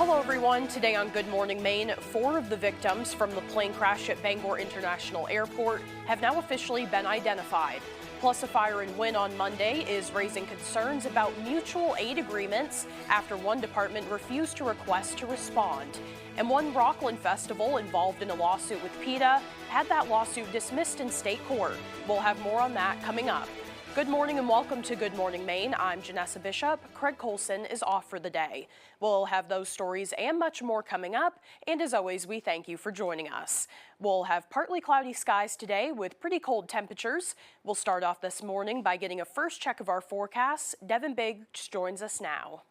Hello everyone. Today on Good Morning Maine, 4 of the victims from the plane crash at Bangor International Airport have now officially been identified. Plus, a fire and wind on Monday is raising concerns about mutual aid agreements after one department refused to request to respond. And one Rockland festival involved in a lawsuit with PETA had that lawsuit dismissed in state court. We'll have more on that coming up. Good morning and welcome to Good Morning Maine. I'm Janessa Bishop. Craig Colson is off for the day. We'll have those stories and much more coming up. And as always, we thank you for joining us. We'll have partly cloudy skies today with pretty cold temperatures. We'll start off this morning by getting a first check of our forecasts. Devin Biggs joins us now.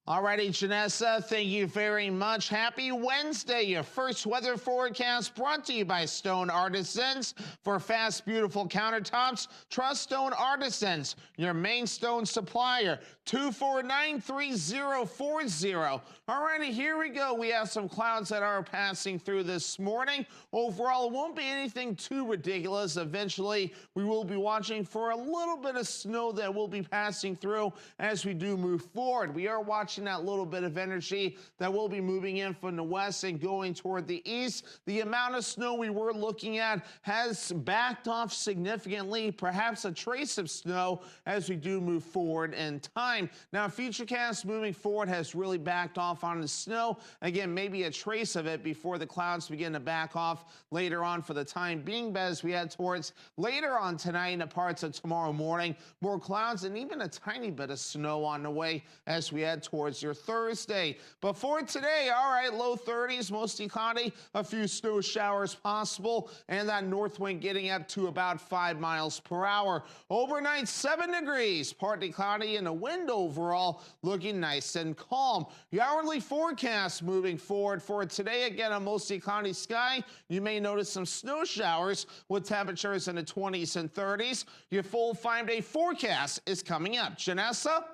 All righty, Janessa, thank you very much. Happy Wednesday. Your first weather forecast brought to you by Stone Artisans. For fast, beautiful countertops, trust Stone Artisans, your main stone supplier. 2493040. All righty, here we go. We have some clouds that are passing through this morning. Overall, it won't be anything too ridiculous. Eventually, we will be watching for a little bit of snow that will be passing through as we do move forward. We are watching that little bit of energy that will be moving in from the west and going toward the east. The amount of snow we were looking at has backed off significantly, perhaps a trace of snow as we do move forward in time. Now, Futurecast moving forward has really backed off on the snow. Again, maybe a trace of it before the clouds begin to back off later on for the time being. But as we head towards later on tonight and the parts of tomorrow morning, more clouds and even a tiny bit of snow on the way as we head towards your Thursday. But for today, all right, low 30s, mostly cloudy, a few snow showers possible, and that north wind getting up to about 5 miles per hour. Overnight, 7 degrees, partly cloudy, and the wind overall looking nice and calm. The hourly forecast moving forward for today, again, a mostly cloudy sky. You may notice some snow showers with temperatures in the 20s and 30s. Your full 5-day forecast is coming up. Janessa?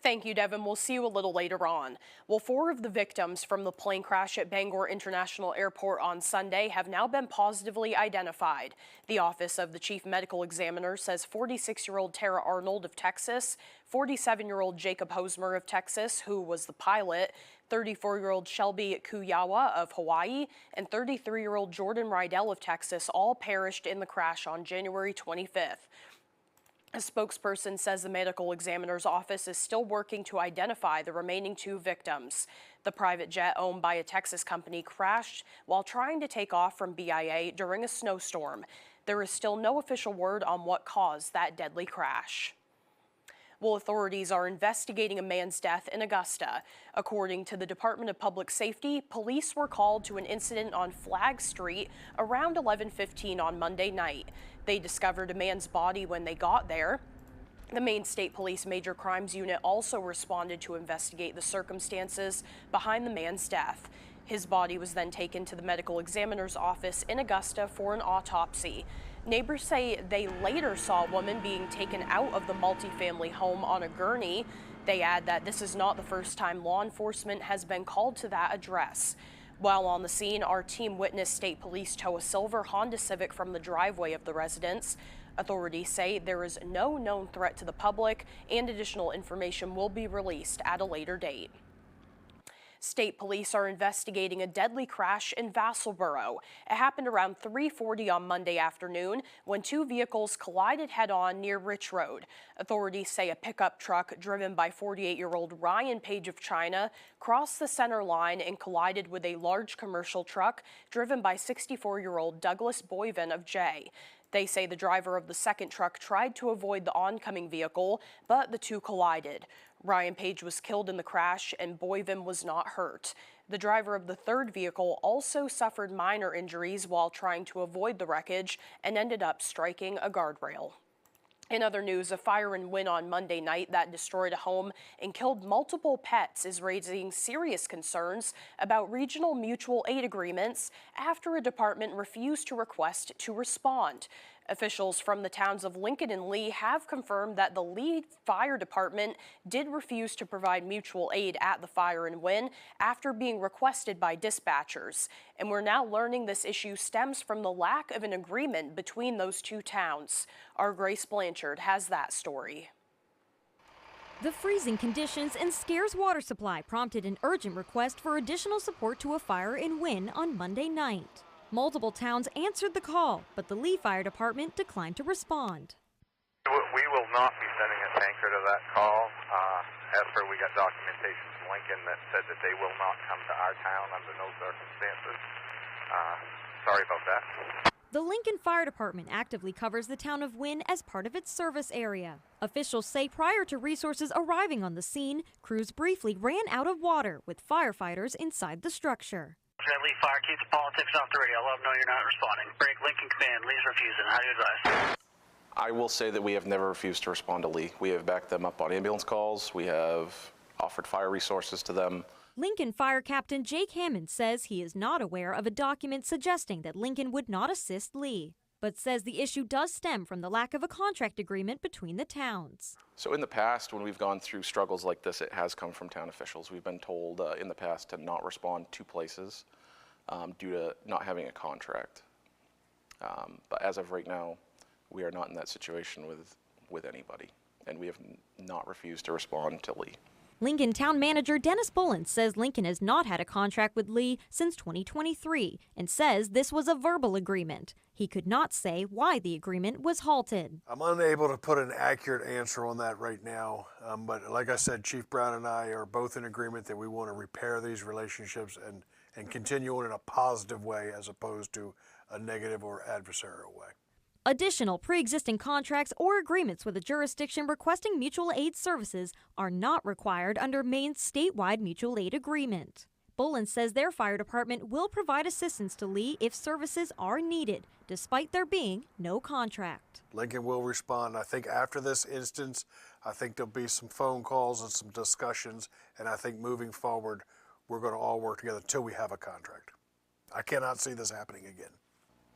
Thank you, Devin. We'll see you a little later on. Well, 4 of the victims from the plane crash at Bangor International Airport on Sunday have now been positively identified. The Office of the Chief Medical Examiner says 46-year-old Tara Arnold of Texas, 47-year-old Jacob Hosmer of Texas, who was the pilot, 34-year-old Shelby Kuyawa of Hawaii, and 33-year-old Jordan Rydell of Texas all perished in the crash on January 25th. A spokesperson says the medical examiner's office is still working to identify the remaining 2 victims. The private jet owned by a Texas company crashed while trying to take off from BIA during a snowstorm. There is still no official word on what caused that deadly crash. Well, authorities are investigating a man's death in Augusta. According to the Department of Public Safety, police were called to an incident on Flag Street around 11:15 on Monday night. They discovered a man's body when they got there. The Maine State Police Major Crimes Unit also responded to investigate the circumstances behind the man's death. His body was then taken to the medical examiner's office in Augusta for an autopsy. Neighbors say they later saw a woman being taken out of the multifamily home on a gurney. They add that this is not the first time law enforcement has been called to that address. While on the scene, our team witnessed state police tow a silver Honda Civic from the driveway of the residence. Authorities say there is no known threat to the public, and additional information will be released at a later date. State police are investigating a deadly crash in Vassalboro. It happened around 3:40 on Monday afternoon when 2 vehicles collided head-on near Rich Road. Authorities say a pickup truck driven by 48-year-old Ryan Page of China crossed the center line and collided with a large commercial truck driven by 64-year-old Douglas Boyven of Jay. They say the driver of the second truck tried to avoid the oncoming vehicle, but the 2 collided. Ryan Page was killed in the crash and Boyven was not hurt. The driver of the third vehicle also suffered minor injuries while trying to avoid the wreckage and ended up striking a guardrail. In other news, a fire and wind on Monday night that destroyed a home and killed multiple pets is raising serious concerns about regional mutual aid agreements after a department refused to request to respond. Officials from the towns of Lincoln and Lee have confirmed that the Lee Fire Department did refuse to provide mutual aid at the fire and wind after being requested by dispatchers. And we're now learning this issue stems from the lack of an agreement between those 2 towns. Our Grace Blanchard has that story. The freezing conditions and scarce water supply prompted an urgent request for additional support to a fire in Wynne on Monday night. Multiple towns answered the call, but the Lee Fire Department declined to respond. We will not be sending a tanker to that call. As per, we got documentation from Lincoln that said that they will not come to our town under no circumstances. Sorry about that. The Lincoln Fire Department actively covers the town of Wynne as part of its service area. Officials say prior to resources arriving on the scene, crews briefly ran out of water with firefighters inside the structure. Lee Fire, keep the politics off the radio. I'll let them know you're not responding. Break Lincoln Command. Lee's refusing. How do you advise? I will say that we have never refused to respond to Lee. We have backed them up on ambulance calls. We have offered fire resources to them. Lincoln Fire Captain Jake Hammond says he is not aware of a document suggesting that Lincoln would not assist Lee, but says the issue does stem from the lack of a contract agreement between the towns. So in the past, when we've gone through struggles like this, it has come from town officials. We've been told in the past to not respond to places due to not having a contract. But as of right now, we are not in that situation with anybody, and we have not refused to respond to Lee. Lincoln Town Manager Dennis Bullen says Lincoln has not had a contract with Lee since 2023 and says this was a verbal agreement. He could not say why the agreement was halted. I'm unable to put an accurate answer on that right now, but like I said, Chief Brown and I are both in agreement that we want to repair these relationships and continue on in a positive way as opposed to a negative or adversarial way. Additional pre-existing contracts or agreements with a jurisdiction requesting mutual aid services are not required under Maine's statewide mutual aid agreement. Bullen says their fire department will provide assistance to Lee if services are needed, despite there being no contract. Lincoln will respond. I think after this instance, I think there'll be some phone calls and some discussions, and I think moving forward, we're going to all work together until we have a contract. I cannot see this happening again.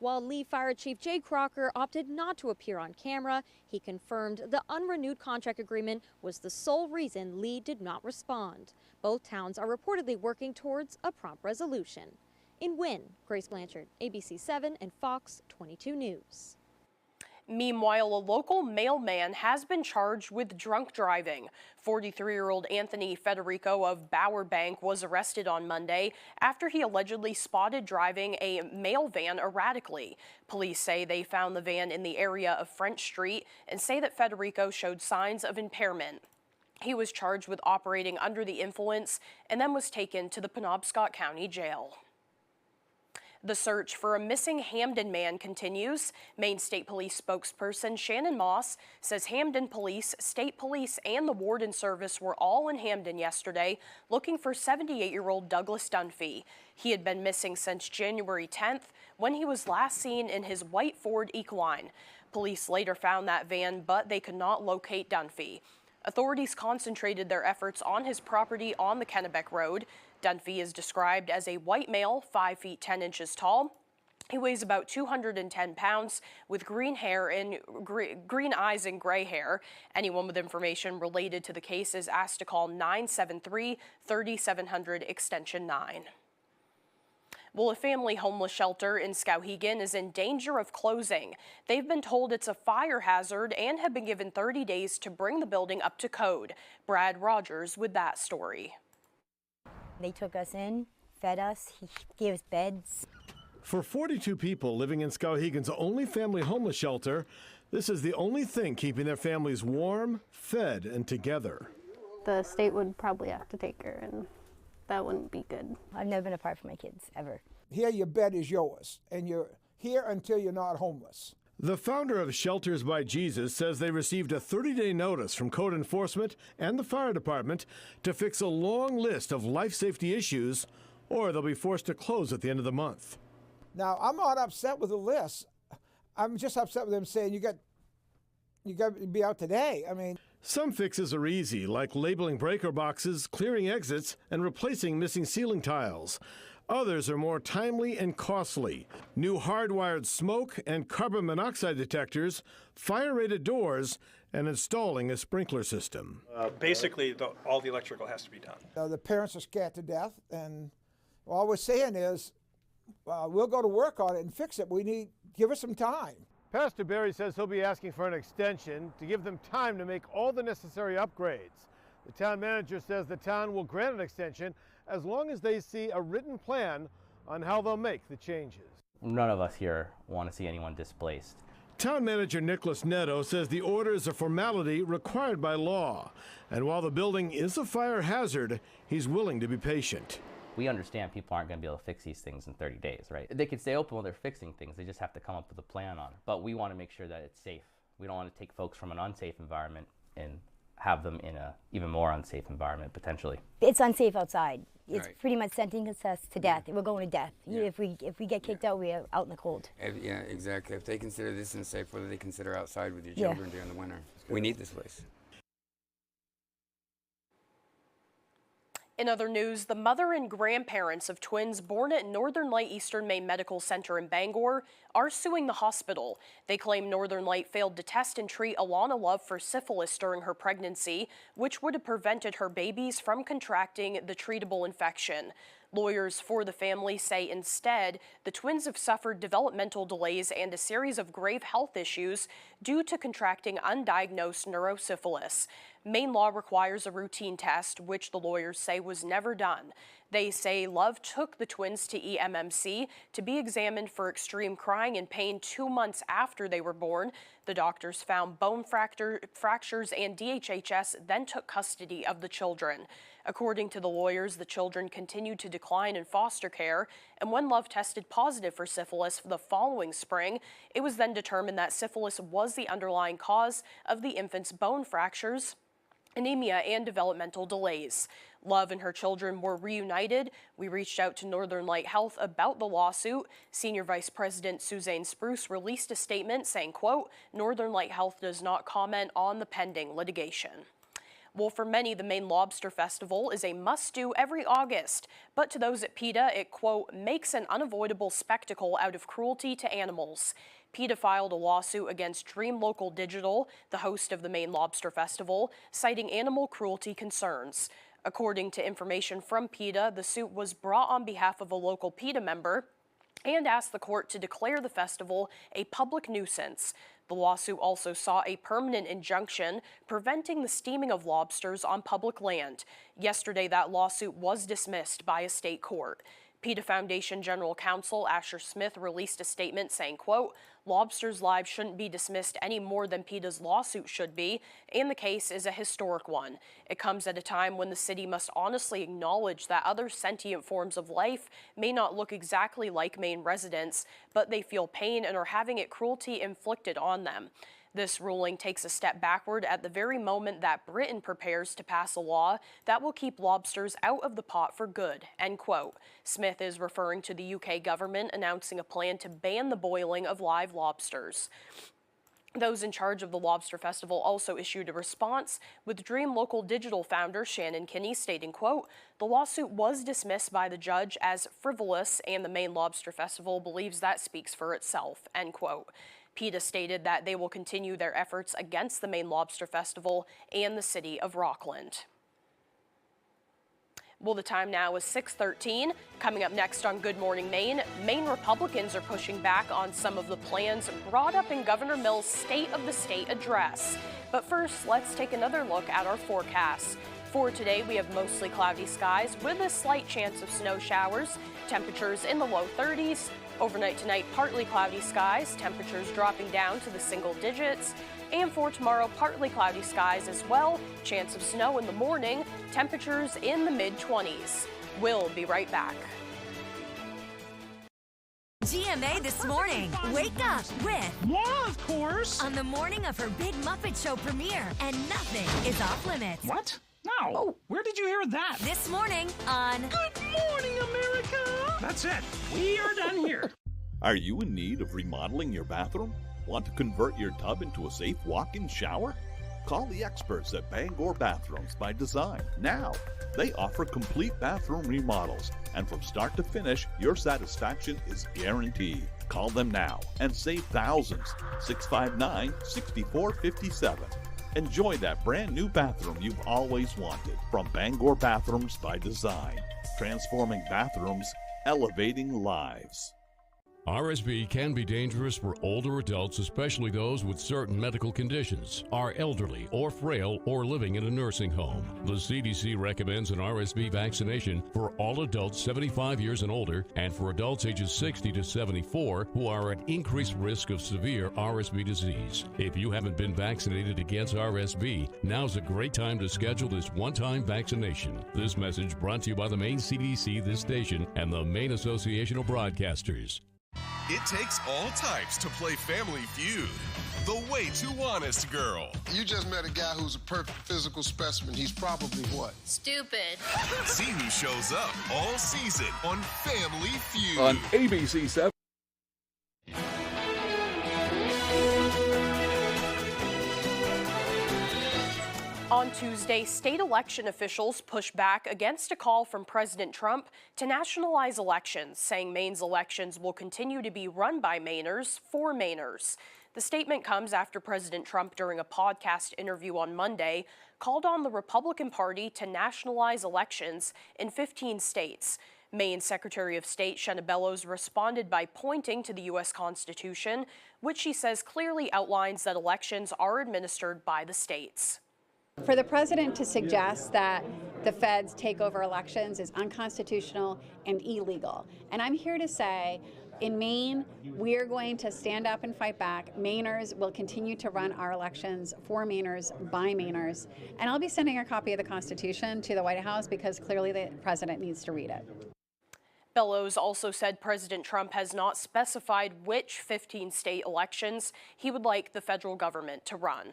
While Lee Fire Chief Jay Crocker opted not to appear on camera, he confirmed the unrenewed contract agreement was the sole reason Lee did not respond. Both towns are reportedly working towards a prompt resolution. In Wynne, Grace Blanchard, ABC 7 and Fox 22 News. Meanwhile, a local mailman has been charged with drunk driving. 43-year-old Anthony Federico of Bower Bank was arrested on Monday after he allegedly spotted driving a mail van erratically. Police say they found the van in the area of French Street and say that Federico showed signs of impairment. He was charged with operating under the influence and then was taken to the Penobscot County Jail. The search for a missing Hamden man continues. Maine State Police spokesperson Shannon Moss says Hamden Police, State Police, and the Warden Service were all in Hamden yesterday looking for 78-year-old Douglas Dunphy. He had been missing since January 10th when he was last seen in his white Ford Equine. Police later found that van, but they could not locate Dunphy. Authorities concentrated their efforts on his property on the Kennebec Road. Dunphy is described as a white male, 5 feet 10 inches tall. He weighs about 210 pounds with green hair and green eyes and gray hair. Anyone with information related to the case is asked to call 973-3700 extension 9. Well, a family homeless shelter in Skowhegan is in danger of closing. They've been told it's a fire hazard and have been given 30 days to bring the building up to code. Brad Rogers with that story. They took us in, fed us, he gave us beds. For 42 people living in Skowhegan's only family homeless shelter, this is the only thing keeping their families warm, fed, and together. The state would probably have to take her, and that wouldn't be good. I've never been apart from my kids, ever. Here your bed is yours, and you're here until you're not homeless. The founder of Shelters by Jesus says they received a 30-day notice from code enforcement and the fire department to fix a long list of life safety issues, or they'll be forced to close at the end of the month. Now, I'm not upset with the list. I'm just upset with them saying you got to be out today. I mean, some fixes are easy, like labeling breaker boxes, clearing exits, and replacing missing ceiling tiles. Others are more timely and costly. New hardwired smoke and carbon monoxide detectors, fire-rated doors, and installing a sprinkler system. Basically, all the electrical has to be done. The parents are scared to death, and all we're saying is we'll go to work on it and fix it. Give us some time. Pastor Barry says he'll be asking for an extension to give them time to make all the necessary upgrades. The town manager says the town will grant an extension as long as they see a written plan on how they'll make the changes. None of us here want to see anyone displaced. Town manager Nicholas Netto says the order is a formality required by law. And while the building is a fire hazard, he's willing to be patient. We understand people aren't going to be able to fix these things in 30 days, right? They can stay open while they're fixing things. They just have to come up with a plan on it. But we want to make sure that it's safe. We don't want to take folks from an unsafe environment and have them in a even more unsafe environment potentially. It's unsafe outside. It's Right. pretty much sentencing us to death. We're going to death. Yeah. If we get kicked out, we're out in the cold. Yeah, exactly. If they consider this unsafe, what do they consider outside with your Yeah. children during the winter? We need this place. In other news, the mother and grandparents of twins born at Northern Light Eastern Maine Medical Center in Bangor are suing the hospital. They claim Northern Light failed to test and treat Alana Love for syphilis during her pregnancy, which would have prevented her babies from contracting the treatable infection. Lawyers for the family say instead, the twins have suffered developmental delays and a series of grave health issues due to contracting undiagnosed neurosyphilis. Maine law requires a routine test, which the lawyers say was never done. They say Love took the twins to EMMC to be examined for extreme crying and pain 2 months after they were born. The doctors found bone fractures and DHHS then took custody of the children. According to the lawyers, the children continued to decline in foster care, and when Love tested positive for syphilis the following spring, it was then determined that syphilis was the underlying cause of the infant's bone fractures, anemia, and developmental delays. Love and her children were reunited. We reached out to Northern Light Health about the lawsuit. Senior Vice President Suzanne Spruce released a statement saying, quote, Northern Light Health does not comment on the pending litigation. Well, for many, the Maine Lobster Festival is a must-do every August. But to those at PETA, it, quote, makes an unavoidable spectacle out of cruelty to animals. PETA filed a lawsuit against Dream Local Digital, the host of the Maine Lobster Festival, citing animal cruelty concerns. According to information from PETA, the suit was brought on behalf of a local PETA member and asked the court to declare the festival a public nuisance. The lawsuit also sought a permanent injunction preventing the steaming of lobsters on public land. Yesterday, that lawsuit was dismissed by a state court. PETA Foundation General Counsel Asher Smith released a statement saying, quote, lobsters' lives shouldn't be dismissed any more than PETA's lawsuit should be, and the case is a historic one. It comes at a time when the city must honestly acknowledge that other sentient forms of life may not look exactly like Maine residents, but they feel pain and are having cruelty inflicted on them. This ruling takes a step backward at the very moment that Britain prepares to pass a law that will keep lobsters out of the pot for good, end quote. Smith is referring to the UK government announcing a plan to ban the boiling of live lobsters. Those in charge of the Lobster Festival also issued a response, with Dream Local Digital founder Shannon Kinney stating, quote, the lawsuit was dismissed by the judge as frivolous, and the Maine Lobster Festival believes that speaks for itself, end quote. PETA stated that they will continue their efforts against the Maine Lobster Festival and the city of Rockland. Well, the time now is 6:13. Coming up next on Good Morning Maine, Maine Republicans are pushing back on some of the plans brought up in Governor Mills' State of the State address. But first, let's take another look at our forecast. For today, we have mostly cloudy skies with a slight chance of snow showers, temperatures in the low 30s. Overnight tonight, partly cloudy skies, temperatures dropping down to the single digits. And for tomorrow, partly cloudy skies as well, chance of snow in the morning, temperatures in the mid-20s. We'll be right back. GMA This Morning. Wake up with Moi, of course. On the morning of her big Muppet Show premiere, and nothing is off limits. What? No. Oh, where did you hear that? This morning on Good Morning America. That's it. We are done here. Are you in need of remodeling your bathroom? Want to convert your tub into a safe walk-in shower? Call the experts at Bangor Bathrooms by Design now. They offer complete bathroom remodels, and from start to finish, your satisfaction is guaranteed. Call them now and save thousands. 659-6457. Enjoy that brand new bathroom you've always wanted from Bangor Bathrooms by Design. Transforming bathrooms, elevating lives. RSV can be dangerous for older adults, especially those with certain medical conditions, are elderly or frail, or living in a nursing home. The CDC recommends an RSV vaccination for all adults 75 years and older, and for adults ages 60 to 74 who are at increased risk of severe RSV disease. If you haven't been vaccinated against RSV, now's a great time to schedule this one-time vaccination. This message brought to you by the Maine CDC, this station, and the Maine Association of Broadcasters. It takes all types to play Family Feud. The way too honest girl. You just met a guy who's a perfect physical specimen. He's probably what? Stupid. See who shows up all season on Family Feud. On ABC 7. On Tuesday, state election officials pushed back against a call from President Trump to nationalize elections, saying Maine's elections will continue to be run by Mainers for Mainers. The statement comes after President Trump, during a podcast interview on Monday, called on the Republican Party to nationalize elections in 15 states. Maine Secretary of State Shenna Bellows responded by pointing to the U.S. Constitution, which she says clearly outlines that elections are administered by the states. For the president to suggest that the feds take over elections is unconstitutional and illegal. And I'm here to say, in Maine, we're going to stand up and fight back. Mainers will continue to run our elections for Mainers, by Mainers. And I'll be sending a copy of the Constitution to the White House because clearly the president needs to read it. Bellows also said President Trump has not specified which 15 state elections he would like the federal government to run.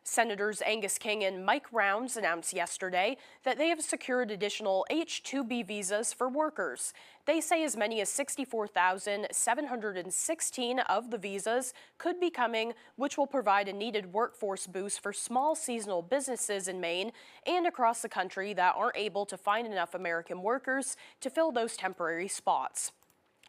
Senators Angus King and Mike Rounds announced yesterday that they have secured additional H-2B visas for workers. They say as many as 64,716 of the visas could be coming, which will provide a needed workforce boost for small seasonal businesses in Maine and across the country that aren't able to find enough American workers to fill those temporary spots.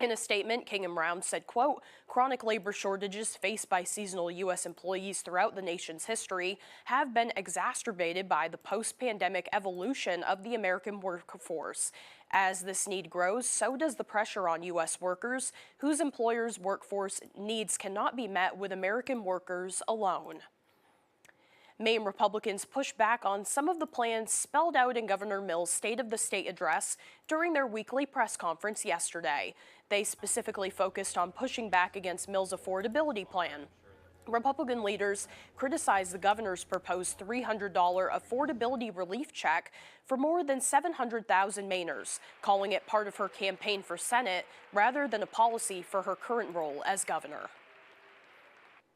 In a statement, King and Brown said, quote, chronic labor shortages faced by seasonal U.S. employees throughout the nation's history have been exacerbated by the post-pandemic evolution of the American workforce. As this need grows, so does the pressure on U.S. workers, whose employers' workforce needs cannot be met with American workers alone. Maine Republicans pushed back on some of the plans spelled out in Governor Mills' State of the State address during their weekly press conference yesterday. They specifically focused on pushing back against Mills' affordability plan. Republican leaders criticized the governor's proposed $300 affordability relief check for more than 700,000 Mainers, calling it part of her campaign for Senate rather than a policy for her current role as governor.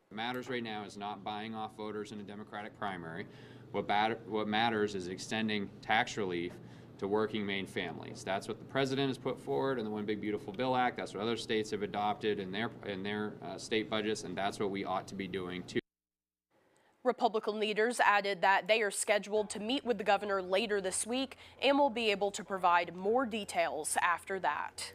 What matters right now is not buying off voters in a Democratic primary. What matters is extending tax relief to working Maine families. That's what the president has put forward in the One Big Beautiful Bill Act. That's what other states have adopted in their state budgets, and that's what we ought to be doing too. Republican leaders added that they are scheduled to meet with the governor later this week and will be able to provide more details after that.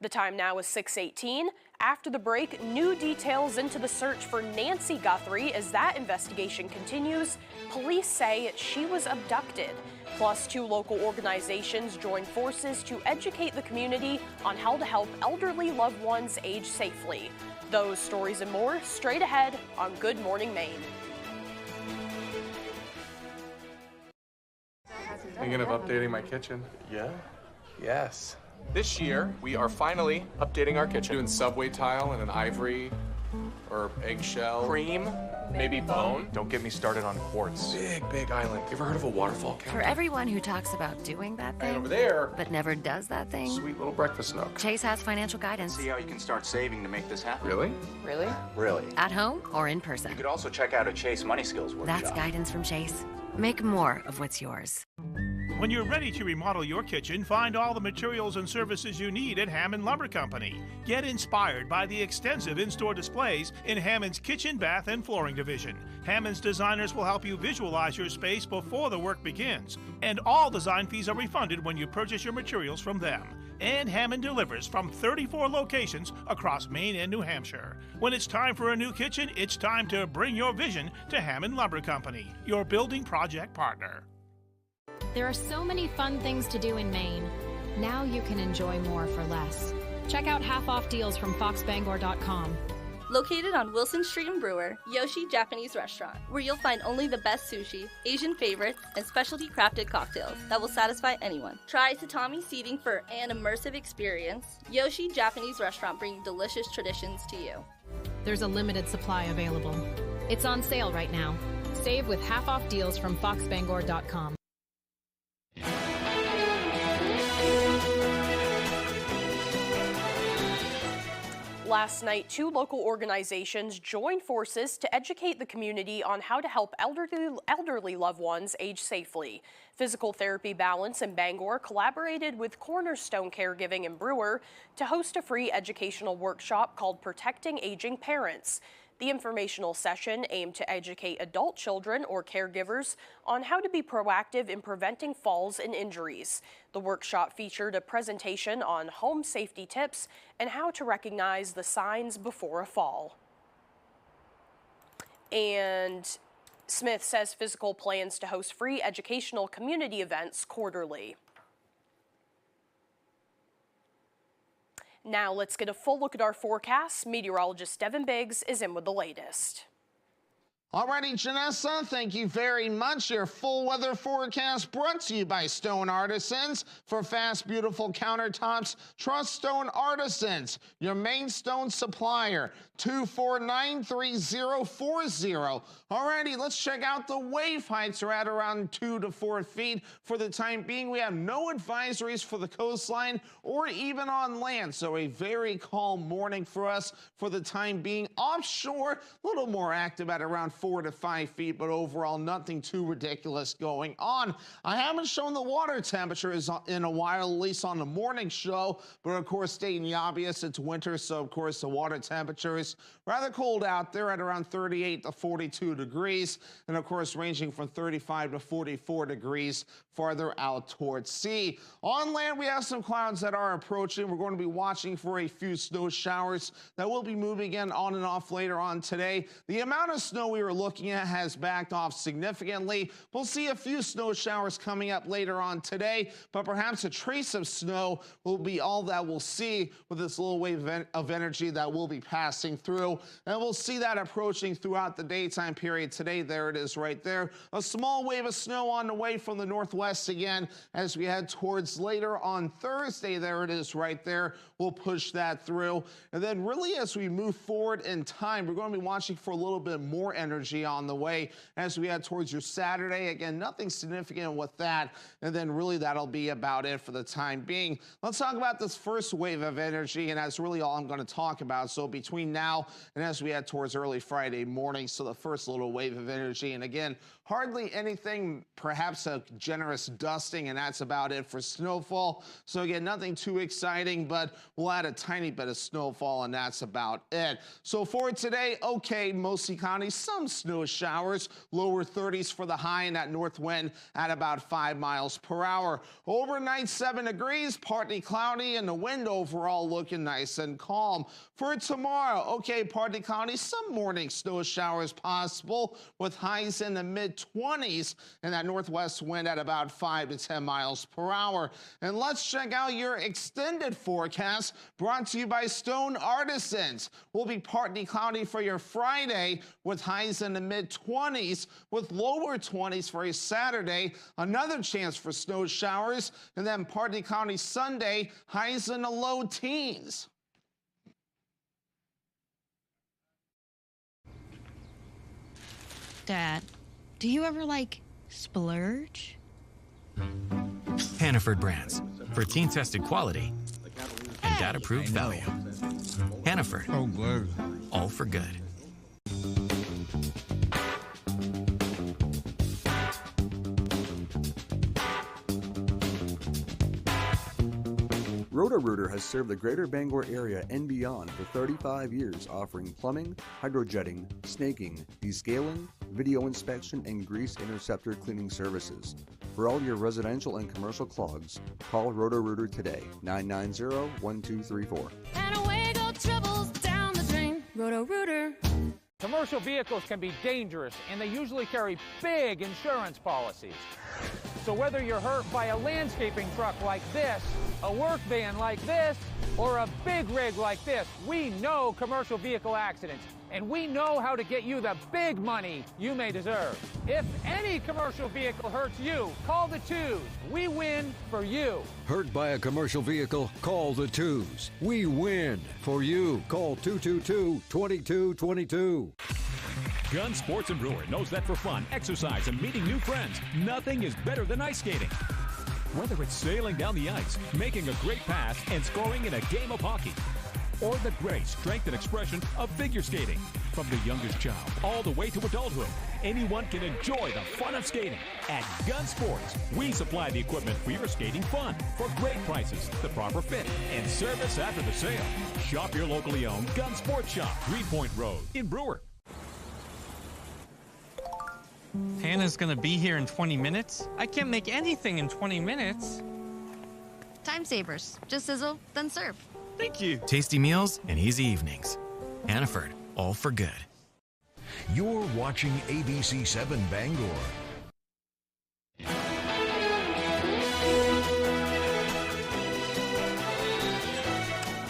The time now is 6:18. After the break, new details into the search for Nancy Guthrie as that investigation continues. Police say she was abducted. Plus, 2 local organizations join forces to educate the community on how to help elderly loved ones age safely. Those stories and more straight ahead on Good Morning Maine. Thinking of updating my kitchen? Yeah. Yes. This year, we are finally updating our kitchen. Doing subway tile and an ivory or eggshell. Cream, maybe bone. Don't get me started on quartz. Big island. You ever heard of a waterfall county? For everyone who talks about doing that thing, And over there, but never does that thing, sweet little breakfast nook. Chase has financial guidance. See how you can start saving to make this happen. Really? Really? Really. At home or in person. You could also check out a Chase Money Skills workshop. That's guidance from Chase. Make more of what's yours. When you're ready to remodel your kitchen, find all the materials and services you need at Hammond Lumber Company. Get inspired by the extensive in-store displays in Hammond's kitchen, bath, and flooring division. Hammond's designers will help you visualize your space before the work begins. And all design fees are refunded when you purchase your materials from them. And Hammond delivers from 34 locations across Maine and New Hampshire. When it's time for a new kitchen, it's time to bring your vision to Hammond Lumber Company, your building project partner. There are so many fun things to do in Maine. Now you can enjoy more for less. Check out half-off deals from foxbangor.com. Located on Wilson Street in Brewer, Yoshi Japanese Restaurant, where you'll find only the best sushi, Asian favorites, and specialty crafted cocktails that will satisfy anyone. Try tatami seating for an immersive experience. Yoshi Japanese Restaurant, bringing delicious traditions to you. There's a limited supply available. It's on sale right now. Save with half-off deals from foxbangor.com. Last night, 2 local organizations joined forces to educate the community on how to help elderly loved ones age safely. Physical Therapy Balance in Bangor collaborated with Cornerstone Caregiving in Brewer to host a free educational workshop called Protecting Aging Parents. The informational session aimed to educate adult children or caregivers on how to be proactive in preventing falls and injuries. The workshop featured a presentation on home safety tips and how to recognize the signs before a fall. And Smith says Physical plans to host free educational community events quarterly. Now let's get a full look at our forecast. Meteorologist Devin Biggs is in with the latest. Alrighty, Janessa, thank you very much. Your full weather forecast brought to you by Stone Artisans. For fast, beautiful countertops, trust Stone Artisans, your main stone supplier. 2493040. Alrighty, let's check out the wave heights are at around 2 to 4 feet. For the time being, we have no advisories for the coastline or even on land, so a very calm morning for us for the time being. Offshore, a little more active at around 4 to 5 feet, but overall nothing too ridiculous going on. I haven't shown the water temperatures in a while, at least on the morning show, but of course stating the obvious, it's winter, so of course the water temperatures rather cold out there at around 38 to 42 degrees, and of course ranging from 35 to 44 degrees farther out towards sea. On land, we have some clouds that are approaching. We're going to be watching for a few snow showers that will be moving in on and off later on today. The amount of snow we were looking at has backed off significantly. We'll see a few snow showers coming up later on today, but perhaps a trace of snow will be all that we'll see with this little wave of energy that will be passing through, and we'll see that approaching throughout the daytime period today. There it is right there. A small wave of snow on the way from the northwest again as we head towards later on Thursday. There it is right there. We'll push that through, and then really as we move forward in time, we're going to be watching for a little bit more energy on the way as we head towards your Saturday. Again, nothing significant with that, and then really that'll be about it for the time being. Let's talk about this first wave of energy, and that's really all I'm going to talk about. So between now and as we head towards early Friday morning, so the first little wave of energy, and again, hardly anything, perhaps a generous dusting, and that's about it for snowfall. So again, nothing too exciting, but we'll add a tiny bit of snowfall, and that's about it. So for today, okay, mostly counties, some snow showers, lower 30s for the high, and that north wind at about 5 miles per hour. Overnight, 7 degrees, partly cloudy, and the wind overall looking nice and calm. For tomorrow, okay, partly cloudy, some morning snow showers possible with highs in the mid-20s, and that northwest wind at about 5 to 10 miles per hour. And let's check out your extended forecast brought to you by Stone Artisans. Will be partly cloudy for your Friday with highs in the mid-20s with lower 20s for a Saturday. Another chance for snow showers, and then partly cloudy Sunday, highs in the low teens. Dad, do you ever, splurge? Hannaford brands for teen-tested quality and dad-approved value. Hannaford. Oh, good. All for good. Roto-Rooter has served the greater Bangor area and beyond for 35 years, offering plumbing, hydrojetting, snaking, descaling, video inspection, and grease interceptor cleaning services. For all your residential and commercial clogs, call Roto-Rooter today, 990-1234. And away go troubles down the drain. Roto-Rooter. Commercial vehicles can be dangerous, and they usually carry big insurance policies. So whether you're hurt by a landscaping truck like this, a work van like this, or a big rig like this, we know commercial vehicle accidents, and we know how to get you the big money you may deserve. If any commercial vehicle hurts you, call the twos. We win for you. Hurt by a commercial vehicle? Call the twos. We win for you. Call 222-2222. Gun Sports and Brewer knows that for fun, exercise, and meeting new friends, nothing is better than ice skating. Whether it's sailing down the ice, making a great pass, and scoring in a game of hockey, or the grace, strength, and expression of figure skating. From the youngest child all the way to adulthood, anyone can enjoy the fun of skating. At Gun Sports, we supply the equipment for your skating fun for great prices, the proper fit, and service after the sale. Shop your locally owned Gun Sports Shop, Greenpoint Road in Brewer. Hannah's gonna be here in 20 minutes? I can't make anything in 20 minutes. Time savers. Just sizzle, then serve. Thank you. Tasty meals and easy evenings. Hannaford, all for good. You're watching ABC 7 Bangor.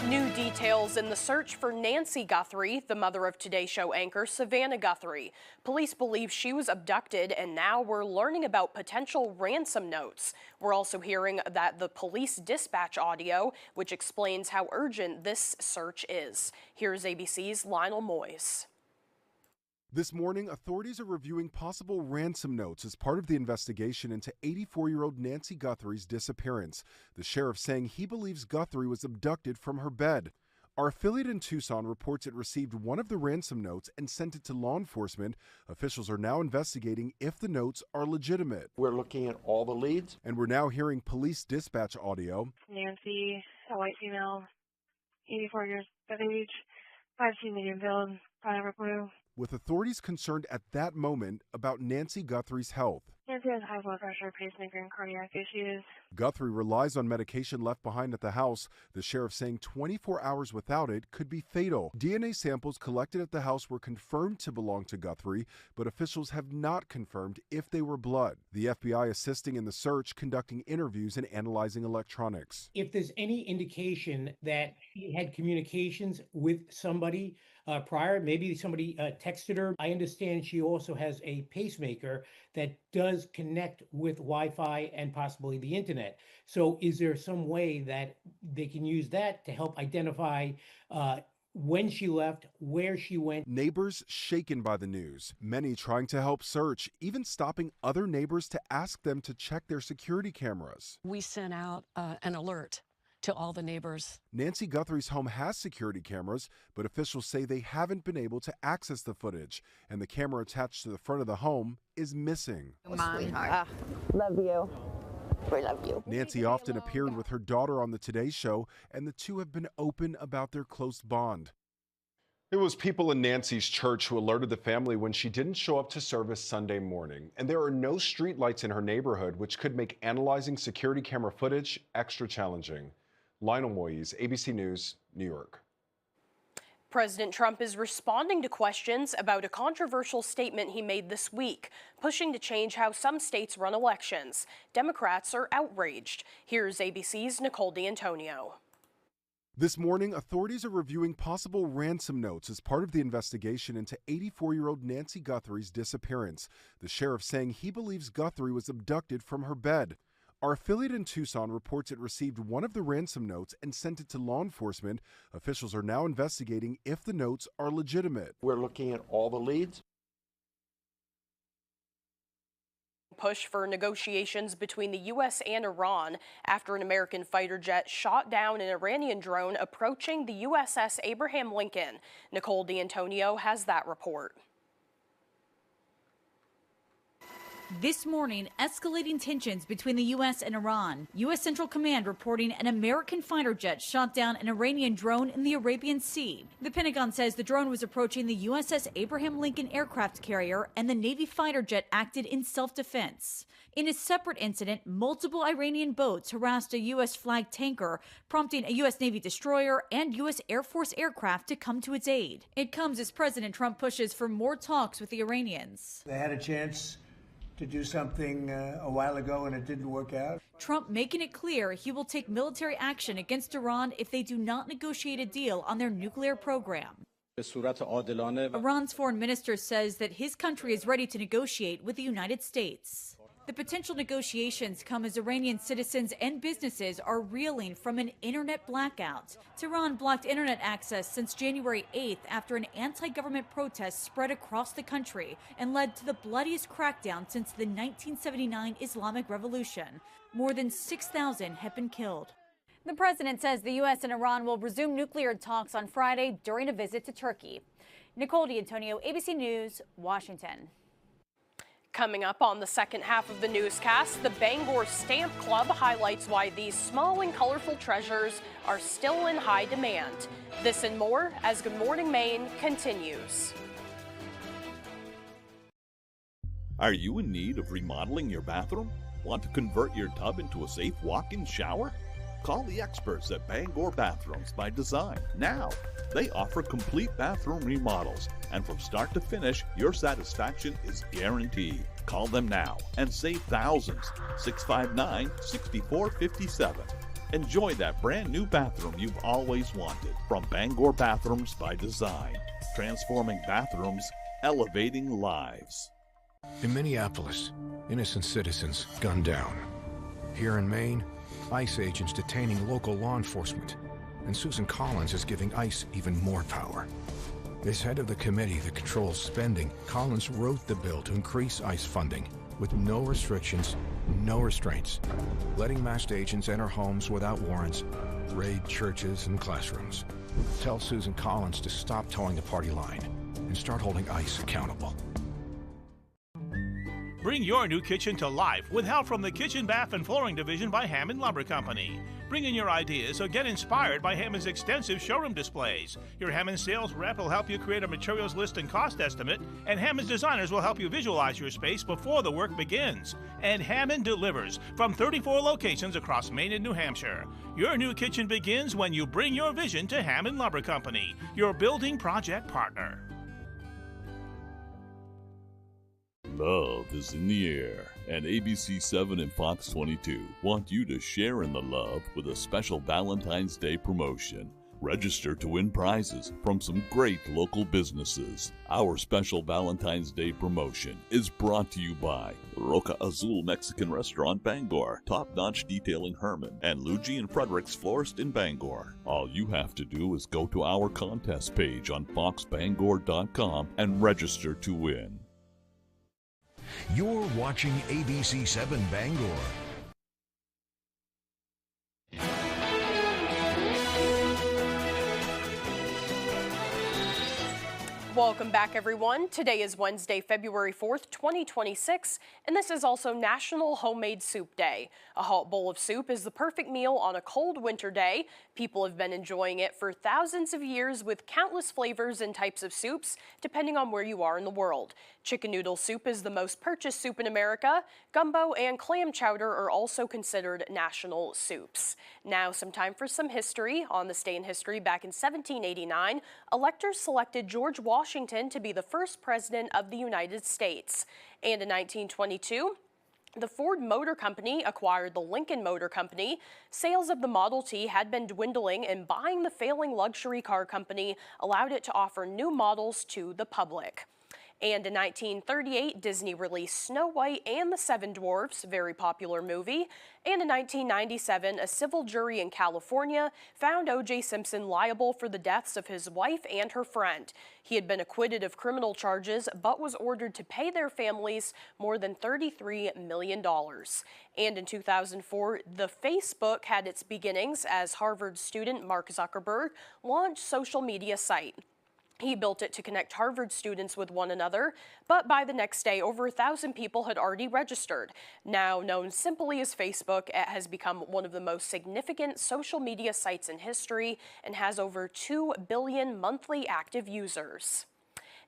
New details in the search for Nancy Guthrie, the mother of Today Show anchor Savannah Guthrie. Police believe she was abducted, and now we're learning about potential ransom notes. We're also hearing that the police dispatch audio, which explains how urgent this search is. Here's ABC's Lionel Moyes. This morning, authorities are reviewing possible ransom notes as part of the investigation into 84-year-old Nancy Guthrie's disappearance. The sheriff saying he believes Guthrie was abducted from her bed. Our affiliate in Tucson reports it received one of the ransom notes and sent it to law enforcement. Officials are now investigating if the notes are legitimate. We're looking at all the leads. And we're now hearing police dispatch audio. Nancy, a white female, 84 years of age, 5'2" medium build, powder blue. With authorities concerned at that moment about Nancy Guthrie's health. Nancy has high blood pressure, pacemaker, and cardiac issues. Guthrie relies on medication left behind at the house. The sheriff saying 24 hours without it could be fatal. DNA samples collected at the house were confirmed to belong to Guthrie, but officials have not confirmed if they were blood. The FBI assisting in the search, conducting interviews and analyzing electronics. If there's any indication that she had communications with somebody prior, maybe somebody texted her. I understand she also has a pacemaker that does connect with Wi-Fi and possibly the internet. So is there some way that they can use that to help identify when she left, where she went? Neighbors shaken by the news, many trying to help search, even stopping other neighbors to ask them to check their security cameras. We sent out an alert to all the neighbors. Nancy Guthrie's home has security cameras, but officials say they haven't been able to access the footage, and the camera attached to the front of the home is missing. Mom, love you. We love you. Nancy often appeared with her daughter on the Today Show, and the two have been open about their close bond. It was people in Nancy's church who alerted the family when she didn't show up to service Sunday morning. And there are no streetlights in her neighborhood, which could make analyzing security camera footage extra challenging. Lionel Moyes, ABC News, New York. President Trump is responding to questions about a controversial statement he made this week, pushing to change how some states run elections. Democrats are outraged. Here's ABC's Nicole D'Antonio. This morning, authorities are reviewing possible ransom notes as part of the investigation into 84-year-old Nancy Guthrie's disappearance. The sheriff saying he believes Guthrie was abducted from her bed. Our affiliate in Tucson reports it received one of the ransom notes and sent it to law enforcement. Officials are now investigating if the notes are legitimate. We're looking at all the leads. Push for negotiations between the U.S. and Iran after an American fighter jet shot down an Iranian drone approaching the USS Abraham Lincoln. Nicole D'Antonio has that report. This morning, escalating tensions between the U.S. and Iran. U.S. Central Command reporting an American fighter jet shot down an Iranian drone in the Arabian Sea. The Pentagon says the drone was approaching the USS Abraham Lincoln aircraft carrier, and the Navy fighter jet acted in self-defense. In a separate incident, multiple Iranian boats harassed a U.S.-flagged tanker, prompting a U.S. Navy destroyer and U.S. Air Force aircraft to come to its aid. It comes as President Trump pushes for more talks with the Iranians. They had a chance to do something a while ago and it didn't work out. Trump making it clear he will take military action against Iran if they do not negotiate a deal on their nuclear program. Iran's foreign minister says that his country is ready to negotiate with the United States. The potential negotiations come as Iranian citizens and businesses are reeling from an internet blackout. Tehran blocked internet access since January 8th after an anti-government protest spread across the country and led to the bloodiest crackdown since the 1979 Islamic Revolution. More than 6,000 have been killed. The president says the U.S. and Iran will resume nuclear talks on Friday during a visit to Turkey. Nicole D'Antonio, ABC News, Washington. Coming up on the second half of the newscast, the Bangor Stamp Club highlights why these small and colorful treasures are still in high demand. This and more as Good Morning Maine continues. Are you in need of remodeling your bathroom? Want to convert your tub into a safe walk-in shower? Call the experts at Bangor Bathrooms by Design now. They offer complete bathroom remodels, and from start to finish, your satisfaction is guaranteed. Call them now and save thousands. 659-6457. Enjoy that brand new bathroom you've always wanted from Bangor Bathrooms by Design. Transforming bathrooms, elevating lives. In Minneapolis, innocent citizens gunned down. Here in Maine, ICE agents detaining local law enforcement. And Susan Collins is giving ICE even more power. As head of the committee that controls spending, Collins wrote the bill to increase ICE funding with no restrictions, no restraints, letting masked agents enter homes without warrants, raid churches and classrooms. Tell Susan Collins to stop towing the party line and start holding ICE accountable. Bring your new kitchen to life with help from the Kitchen, Bath, and Flooring Division by Hammond Lumber Company. Bring in your ideas or get inspired by Hammond's extensive showroom displays. Your Hammond sales rep will help you create a materials list and cost estimate, and Hammond's designers will help you visualize your space before the work begins. And Hammond delivers from 34 locations across Maine and New Hampshire. Your new kitchen begins when you bring your vision to Hammond Lumber Company, your building project partner. Love is in the air, and ABC7 and Fox 22 want you to share in the love with a special Valentine's Day promotion. Register to win prizes from some great local businesses. Our special Valentine's Day promotion is brought to you by Roca Azul Mexican Restaurant Bangor, Top Notch Detailing Herman, and Luigi and Frederick's Florist in Bangor. All you have to do is go to our contest page on foxbangor.com and register to win. You're watching ABC7 Bangor. Welcome back, everyone. Today is Wednesday, February 4th, 2026, and this is also National Homemade Soup Day. A hot bowl of soup is the perfect meal on a cold winter day. People have been enjoying it for thousands of years with countless flavors and types of soups, depending on where you are in the world. Chicken noodle soup is the most purchased soup in America. Gumbo and clam chowder are also considered national soups. Now, some time for some history. On this day in history, back in 1789, electors selected George Washington to be the first president of the United States. And in 1922, the Ford Motor Company acquired the Lincoln Motor Company. Sales of the Model T had been dwindling, and buying the failing luxury car company allowed it to offer new models to the public. And in 1938, Disney released Snow White and the Seven Dwarfs, a very popular movie. And in 1997, a civil jury in California found O.J. Simpson liable for the deaths of his wife and her friend. He had been acquitted of criminal charges, but was ordered to pay their families more than $33 million. And in 2004, the Facebook had its beginnings as Harvard student Mark Zuckerberg launched social media site. He built it to connect Harvard students with one another, but by the next day, over 1,000 people had already registered. Now known simply as Facebook, it has become one of the most significant social media sites in history and has over 2 billion monthly active users.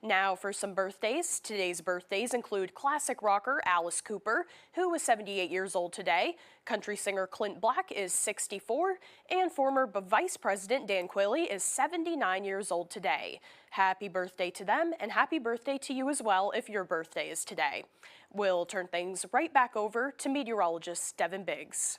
Now for some birthdays. Today's birthdays include classic rocker Alice Cooper, who was 78 years old today. Country singer Clint Black is 64, and former Vice President Dan Quilley is 79 years old today. Happy birthday to them, and happy birthday to you as well if your birthday is today. We'll turn things right back over to meteorologist Devin Biggs.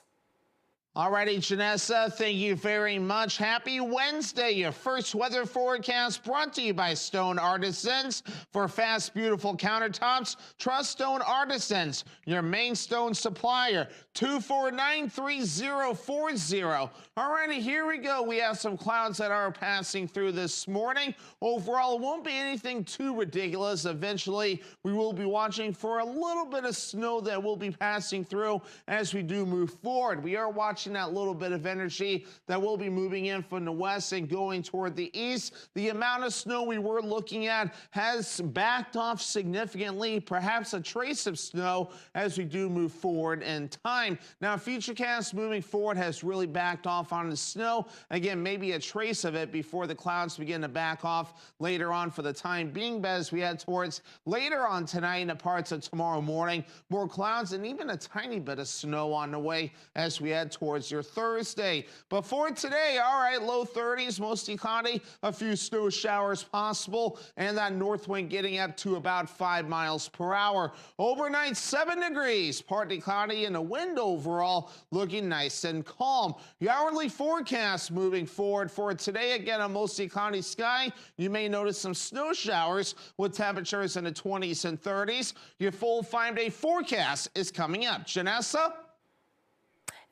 Alrighty, Janessa, thank you very much. Happy Wednesday. Your first weather forecast brought to you by Stone Artisans. For fast, beautiful countertops, trust Stone Artisans, your main stone supplier. 2493040. Alrighty, here we go. We have some clouds that are passing through this morning. Overall, it won't be anything too ridiculous. Eventually, we will be watching for a little bit of snow that will be passing through as we do move forward. We are watching that little bit of energy that will be moving in from the west and going toward the east. The amount of snow we were looking at has backed off significantly, perhaps a trace of snow as we do move forward in time. Now, Futurecast moving forward has really backed off on the snow. Again, maybe a trace of it before the clouds begin to back off later on for the time being. But as we head towards later on tonight and the parts of tomorrow morning, more clouds and even a tiny bit of snow on the way as we head towards your Thursday. But for today, all right, low 30s, mostly cloudy, a few snow showers possible, and that north wind getting up to about 5 miles per hour. Overnight, 7 degrees, partly cloudy, and the wind overall looking nice and calm. Your hourly forecast moving forward for today, again, a mostly cloudy sky. You may notice some snow showers with temperatures in the 20s and 30s. Your full 5-day forecast is coming up. Janessa?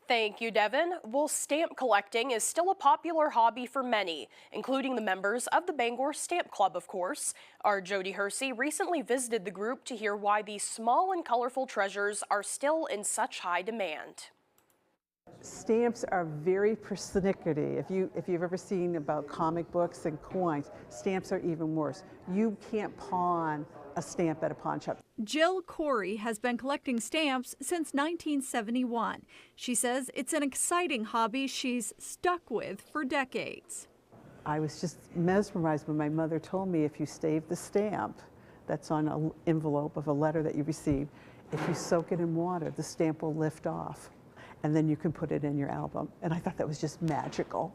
Thank you, Devin. Well, stamp collecting is still a popular hobby for many, including the members of the Bangor Stamp Club, of course. Our Jody Hersey recently visited the group to hear why these small and colorful treasures are still in such high demand. Stamps are very persnickety. If you've ever seen about comic books and coins, stamps are even worse. You can't pawn a stamp at a pawn shop. Jill Corey has been collecting stamps since 1971. She says it's an exciting hobby she's stuck with for decades. I was just mesmerized when my mother told me if you save the stamp that's on an envelope of a letter that you received, if you soak it in water, the stamp will lift off, and then you can put it in your album. And I thought that was just magical.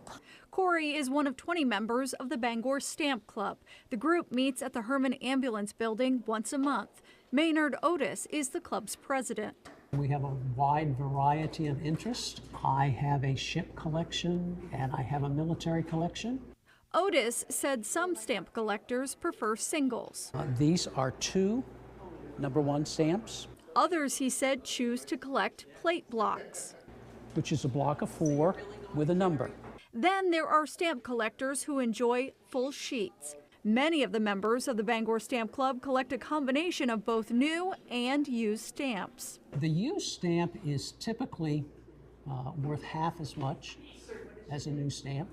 Corey is one of 20 members of the Bangor Stamp Club. The group meets at the Herman Ambulance Building once a month. Maynard Otis is the club's president. We have a wide variety of interests. I have a ship collection and I have a military collection. Otis said some stamp collectors prefer singles. These are 2 #1 stamps. Others, he said, choose to collect plate blocks, which is a block of 4 with a number. Then there are stamp collectors who enjoy full sheets. Many of the members of the Bangor Stamp Club collect a combination of both new and used stamps. The used stamp is typically worth half as much as a new stamp.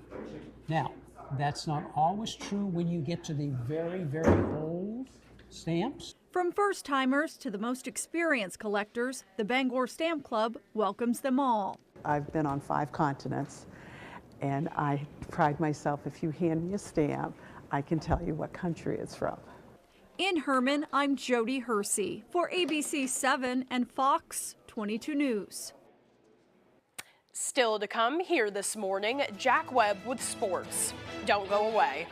Now, that's not always true when you get to the very, very old stamps. From first-timers to the most experienced collectors, the Bangor Stamp Club welcomes them all. I've been on 5 continents, and I pride myself, if you hand me a stamp, I can tell you what country it's from. In Herman, I'm Jody Hersey for ABC 7 and Fox 22 News. Still to come here this morning, Jack Webb with sports. Don't go away.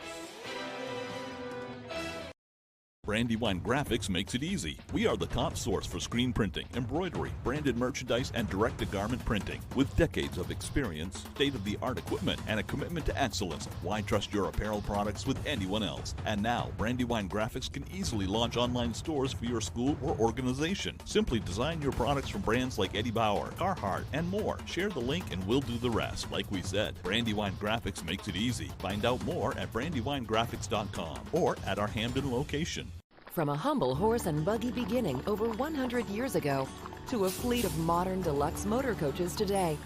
Brandywine Graphics makes it easy. We are the top source for screen printing, embroidery, branded merchandise, and direct-to-garment printing. With decades of experience, state-of-the-art equipment, and a commitment to excellence, why trust your apparel products with anyone else? And now, Brandywine Graphics can easily launch online stores for your school or organization. Simply design your products from brands like Eddie Bauer, Carhartt, and more. Share the link and we'll do the rest. Like we said, Brandywine Graphics makes it easy. Find out more at brandywinegraphics.com or at our Hamden location. From a humble horse and buggy beginning over 100 years ago to a fleet of modern deluxe motor coaches today,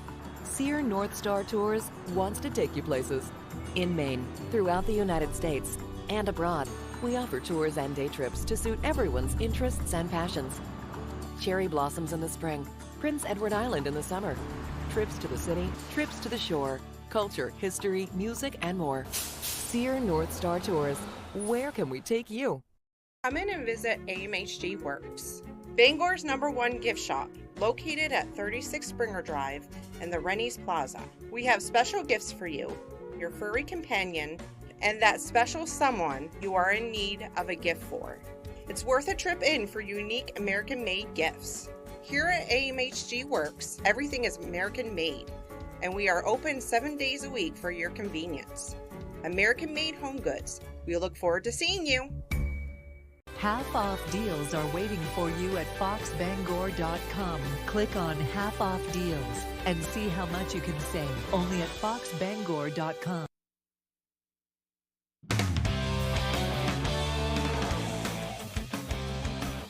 Sear North Star Tours wants to take you places. In Maine, throughout the United States, and abroad, we offer tours and day trips to suit everyone's interests and passions. Cherry blossoms in the spring, Prince Edward Island in the summer, trips to the city, trips to the shore, culture, history, music, and more. Sear North Star Tours. Where can we take you? Come in and visit AMHG Works, Bangor's #1 gift shop, located at 36 Springer Drive and the Rennie's Plaza. We have special gifts for you, your furry companion, and that special someone you are in need of a gift for. It's worth a trip in for unique American-made gifts. Here at AMHG Works, everything is American-made, and we are open 7 days a week for your convenience. American-made home goods. We look forward to seeing you. Half-off deals are waiting for you at foxbangor.com. Click on half-off deals and see how much you can save only at foxbangor.com.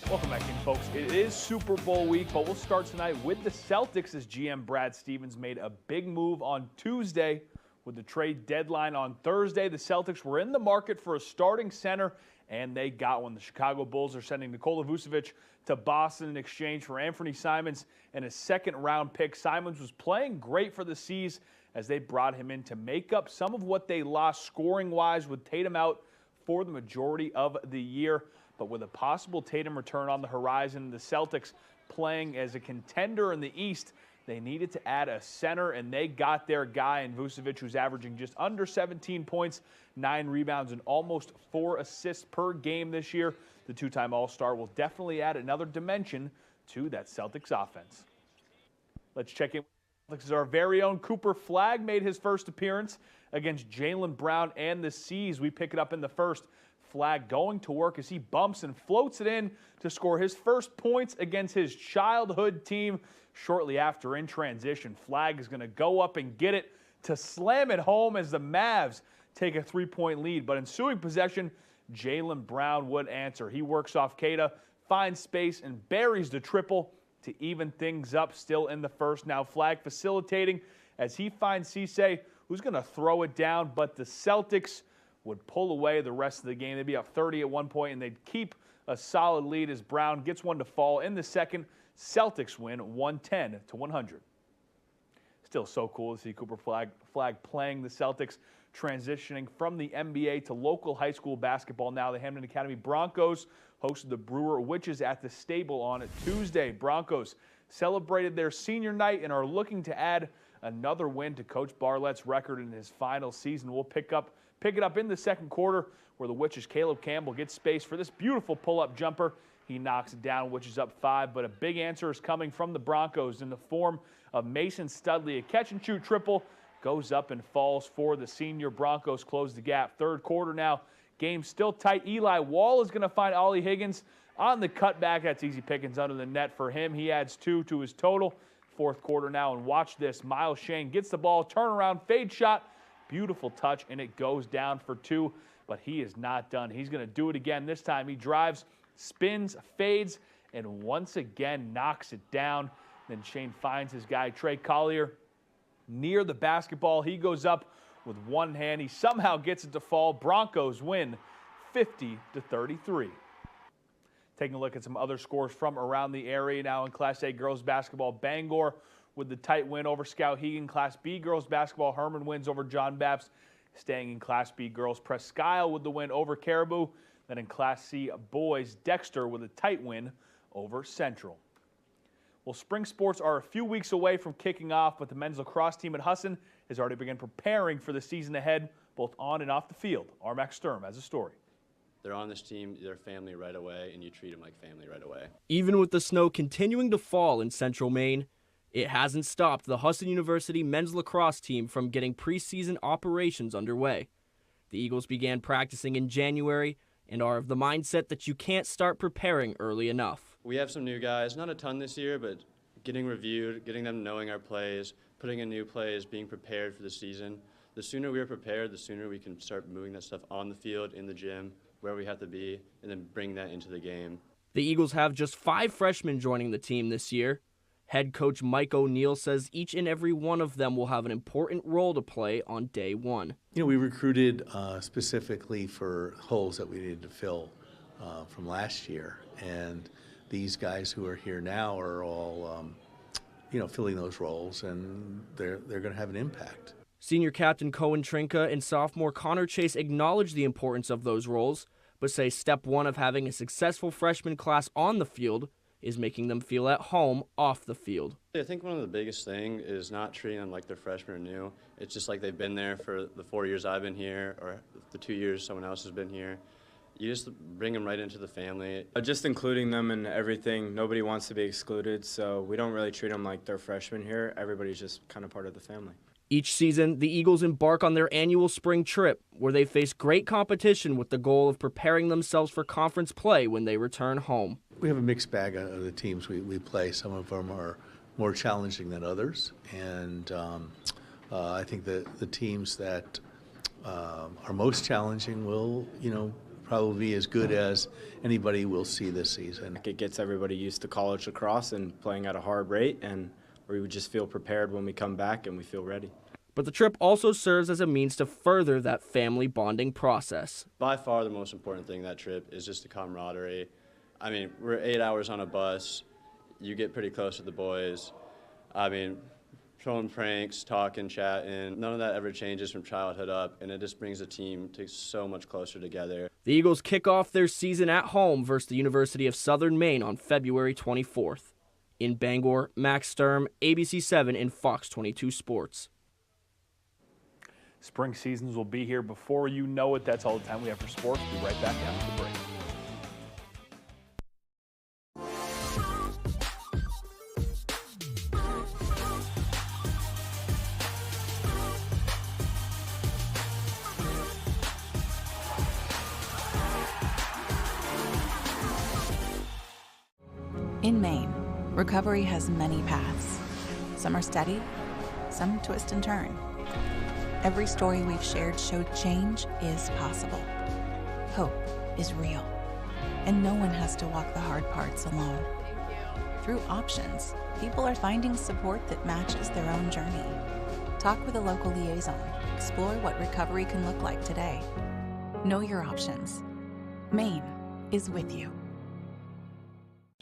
Welcome back in, folks. It is Super Bowl week, but we'll start tonight with the Celtics as GM Brad Stevens made a big move on Tuesday with the trade deadline on Thursday. The Celtics were in the market for a starting center, and they got one. The Chicago Bulls are sending Nikola Vucevic to Boston in exchange for Anthony Simons and a second-round pick. Simons was playing great for the C's as they brought him in to make up some of what they lost scoring-wise with Tatum out for the majority of the year. But with a possible Tatum return on the horizon, the Celtics playing as a contender in the East, they needed to add a center, and they got their guy in Vucevic, who's averaging just under 17 points, 9 rebounds, and almost 4 assists per game this year. The two-time All-Star will definitely add another dimension to that Celtics offense. Let's check in. Our very own Cooper Flagg made his first appearance against Jaylen Brown and the C's. We pick it up in the first. Flagg going to work as he bumps and floats it in to score his first points against his childhood team. Shortly after, in transition, Flagg is going to go up and get it to slam it home as the Mavs take a 3-point lead. But ensuing possession, Jaylen Brown would answer. He works off Keita, finds space, and buries the triple to even things up still in the first. Now Flagg facilitating as he finds Cisse, who's going to throw it down, but the Celtics would pull away the rest of the game. They'd be up 30 at one point, and they'd keep a solid lead as Brown gets one to fall in the second. Celtics win 110-100. Still so cool to see Cooper Flagg playing the Celtics, transitioning from the NBA to local high school basketball now. The Hamden Academy Broncos hosted the Brewer Witches at the Stable on Tuesday. Broncos celebrated their senior night and are looking to add another win to Coach Barlett's record in his final season. We'll pick it up in the second quarter where the Witches' Caleb Campbell gets space for this beautiful pull-up jumper. He knocks it down, Witches up 5, but a big answer is coming from the Broncos in the form of Mason Studley. A catch-and-shoot triple goes up and falls for the senior. Broncos close the gap. Third quarter now, game still tight. Eli Wall is going to find Ollie Higgins on the cutback. That's easy pickings under the net for him. He adds 2 to his total. Fourth quarter now, and watch this. Miles Shane gets the ball, turnaround, fade shot. Beautiful touch, and it goes down for 2, but he is not done. He's going to do it again. This time he drives, spins, fades, and once again knocks it down. Then Shane finds his guy, Trey Collier, near the basketball. He goes up with one hand. He somehow gets it to fall. Broncos win 50-33. Taking a look at some other scores from around the area now in Class A girls basketball. Bangor with the tight win over Skowhegan. Class B girls basketball, Herman wins over John Baptist. Staying in Class B girls, Presque Isle with the win over Caribou. Then in Class C boys, Dexter with a tight win over Central. Well, spring sports are a few weeks away from kicking off, but the men's lacrosse team at Husson has already begun preparing for the season ahead, both on and off the field. Armac Sturm has a story. They're on this team, they're family right away, and you treat them like family right away. Even with the snow continuing to fall in central Maine, it hasn't stopped the Husson University men's lacrosse team from getting preseason operations underway. The Eagles began practicing in January and are of the mindset that you can't start preparing early enough. We have some new guys, not a ton this year, but getting reviewed, getting them knowing our plays, putting in new plays, being prepared for the season. The sooner we are prepared, the sooner we can start moving that stuff on the field, in the gym, where we have to be, and then bring that into the game. The Eagles have just 5 freshmen joining the team this year. Head coach Mike O'Neill says each and every one of them will have an important role to play on day one. You know, we recruited specifically for holes that we needed to fill from last year, and these guys who are here now are all, filling those roles, and they're going to have an impact. Senior captain Cohen Trinka and sophomore Connor Chase acknowledge the importance of those roles, but say step one of having a successful freshman class on the field is making them feel at home off the field. I think one of the biggest things is not treating them like they're freshmen or new. It's just like they've been there for the 4 years I've been here, or the 2 years someone else has been here. You just bring them right into the family. Just including them in everything. Nobody wants to be excluded, so we don't really treat them like they're freshmen here. Everybody's just kind of part of the family. Each season, the Eagles embark on their annual spring trip, where they face great competition with the goal of preparing themselves for conference play when they return home. We have a mixed bag of the teams we play. Some of them are more challenging than others, and I think that the teams that are most challenging will, probably be as good as anybody will see this season. It gets everybody used to college lacrosse and playing at a hard rate, and we would just feel prepared when we come back and we feel ready. But the trip also serves as a means to further that family bonding process. By far the most important thing that trip is just the camaraderie. I mean, we're 8 hours on a bus. You get pretty close to the boys. I mean, throwing pranks, talking, chatting. None of that ever changes from childhood up, and it just brings the team to so much closer together. The Eagles kick off their season at home versus the University of Southern Maine on February 24th. In Bangor, Max Sturm, ABC7 and Fox 22 Sports. Spring seasons will be here before you know it. That's all the time we have for sports. We'll be right back after the break. In Maine, recovery has many paths. Some are steady, some twist and turn. Every story we've shared showed change is possible. Hope is real, and no one has to walk the hard parts alone. Through options, people are finding support that matches their own journey. Talk with a local liaison. Explore what recovery can look like today. Know your options. Maine is with you.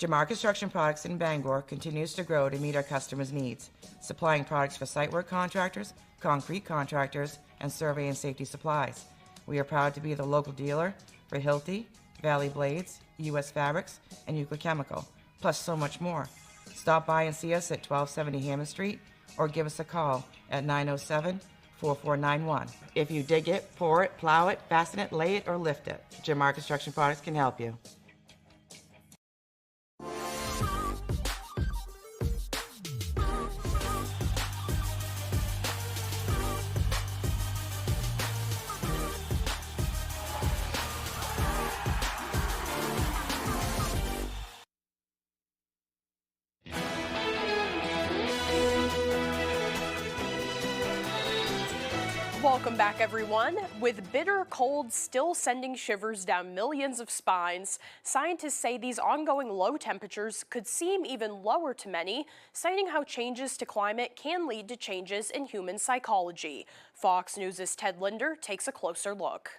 Jamar Construction Products in Bangor continues to grow to meet our customers' needs, supplying products for site work contractors, concrete contractors, and survey and safety supplies. We are proud to be the local dealer for Hilti, Valley Blades, U.S. Fabrics, and Euclid Chemical, plus so much more. Stop by and see us at 1270 Hammond Street, or give us a call at 907-4491. If you dig it, pour it, plow it, fasten it, lay it, or lift it, Jamar Construction Products can help you. Welcome back, everyone. With bitter cold still sending shivers down millions of spines, scientists say these ongoing low temperatures could seem even lower to many, citing how changes to climate can lead to changes in human psychology. Fox News' Ted Linder takes a closer look.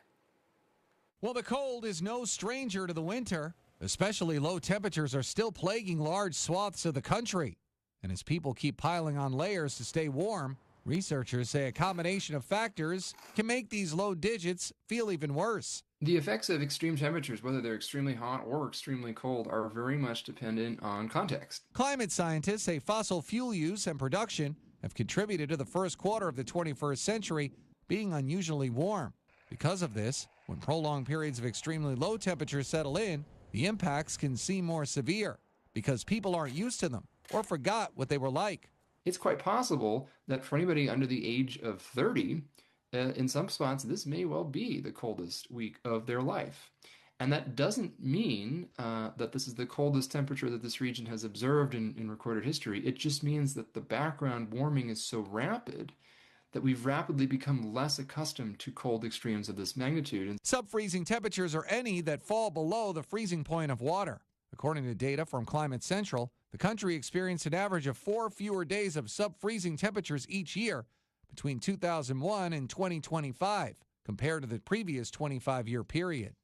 Well, the cold is no stranger to the winter. Especially low temperatures are still plaguing large swaths of the country. And as people keep piling on layers to stay warm, researchers say a combination of factors can make these low digits feel even worse. The effects of extreme temperatures, whether they're extremely hot or extremely cold, are very much dependent on context. Climate scientists say fossil fuel use and production have contributed to the first quarter of the 21st century being unusually warm. Because of this, when prolonged periods of extremely low temperatures settle in, the impacts can seem more severe because people aren't used to them or forgot what they were like. It's quite possible that for anybody under the age of 30, in some spots, this may well be the coldest week of their life. And that doesn't mean that this is the coldest temperature that this region has observed in recorded history. It just means that the background warming is so rapid that we've rapidly become less accustomed to cold extremes of this magnitude. Sub-freezing temperatures are any that fall below the freezing point of water. According to data from Climate Central, the country experienced an average of 4 fewer days of sub-freezing temperatures each year between 2001 and 2025, compared to the previous 25-year period.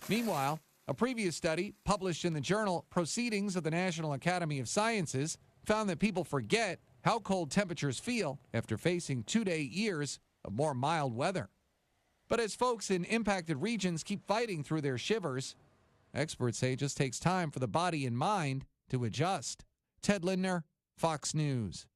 Meanwhile, a previous study published in the journal Proceedings of the National Academy of Sciences found that people forget how cold temperatures feel after facing 2 to 8 years of more mild weather. But as folks in impacted regions keep fighting through their shivers, experts say it just takes time for the body and mind to adjust. Ted Lindner, Fox News.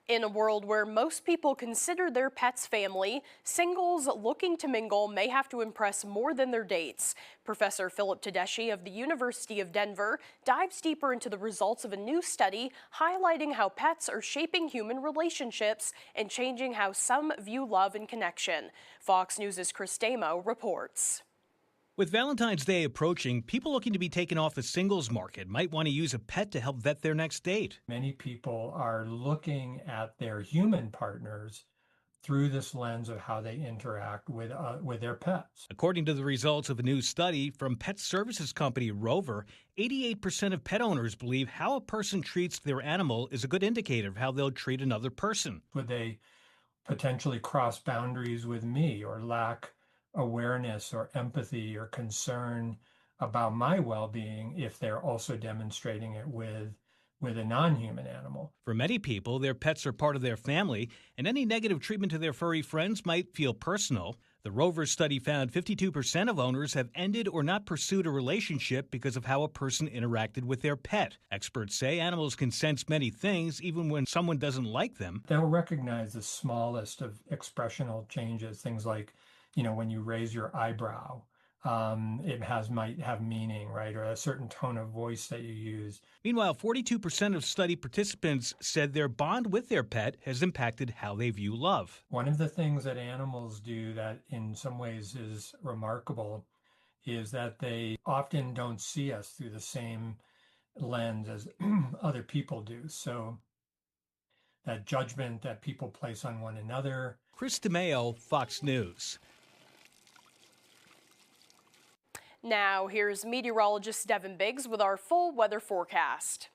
In a world where most people consider their pets family, singles looking to mingle may have to impress more than their dates. Professor Philip Tedeschi of the University of Denver dives deeper into the results of a new study highlighting how pets are shaping human relationships and changing how some view love and connection. Fox News' Chris Damo reports. With Valentine's Day approaching, people looking to be taken off the singles market might want to use a pet to help vet their next date. Many people are looking at their human partners through this lens of how they interact with their pets. According to the results of a new study from pet services company Rover, 88% of pet owners believe how a person treats their animal is a good indicator of how they'll treat another person. Would they potentially cross boundaries with me or lack awareness or empathy or concern about my well-being if they're also demonstrating it with a non-human animal? For many people, their pets are part of their family, and any negative treatment to their furry friends might feel personal. The Rover study found 52% of owners have ended or not pursued a relationship because of how a person interacted with their pet. Experts say animals can sense many things even when someone doesn't like them. They'll recognize the smallest of expressional changes, things like, when you raise your eyebrow, it might have meaning, right? Or a certain tone of voice that you use. Meanwhile, 42% of study participants said their bond with their pet has impacted how they view love. One of the things that animals do that in some ways is remarkable is that they often don't see us through the same lens as other people do. So that judgment that people place on one another. Chris DeMeo, Fox News. Now, here's meteorologist Devin Biggs with our full weather forecast.